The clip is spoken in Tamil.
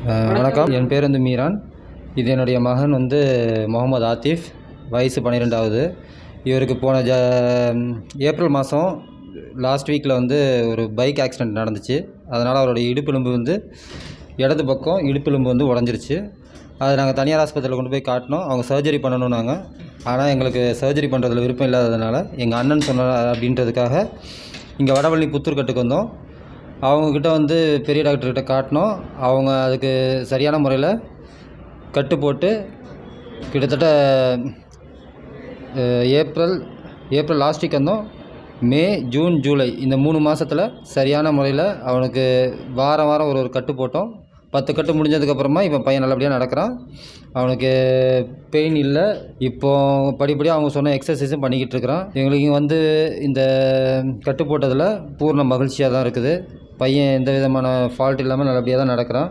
வணக்கம். என் பேர் வந்து மீரான். இது என்னுடைய மகன் வந்து முகமது ஆத்திஃப். வயசு 12வது. இவருக்கு போன ஏப்ரல் மாதம் லாஸ்ட் வீக்கில் வந்து ஒரு பைக் ஆக்சிடெண்ட் நடந்துச்சு. அதனால் அவருடைய இடுப்பெலும்பு வந்து இடது பக்கம் இடுப்பெலும்பு வந்து உடஞ்சிருச்சு. அதை நாங்கள் தனியார் ஆஸ்பத்திரியில் கொண்டு போய் காட்டினோம். அவங்க சர்ஜரி பண்ணணுன்னாங்க. ஆனால் எங்களுக்கு சர்ஜரி பண்ணுறதுல விருப்பம் இல்லாததுனால எங்கள் அண்ணன் சொன்னார் அப்படின்றதுக்காக இங்கே வடவள்ளி புத்தூர்கட்டுக்கு வந்தோம். அவங்கக்கிட்ட வந்து பெரிய டாக்டர்கிட்ட காட்டினோம். அவங்க அதுக்கு சரியான முறையில் கட்டு போட்டு கிட்டத்தட்ட ஏப்ரல் லாஸ்ட் வீக் வந்தோம். மே, ஜூன், ஜூலை இந்த 3 மாதத்தில் சரியான முறையில் அவனுக்கு வாரம் ஒரு கட்டு போட்டோம். 10 கட்டு முடிஞ்சதுக்கப்புறமா இப்போ பையன் நல்லபடியாக நடக்கிறான். அவனுக்கு பெயின் இல்லை. இப்போது படிப்படியாக அவங்க சொன்ன எக்ஸசைஸும் பண்ணிக்கிட்டு இருக்கிறான். எங்களுக்கு வந்து இந்த கட்டு போட்டதில் பூர்ண மகிழ்ச்சியாக தான் இருக்குது. பையன் எந்த விதமான ஃபால்ட் இல்லாமல் நல்லபடியாக தான் நடக்கிறான்.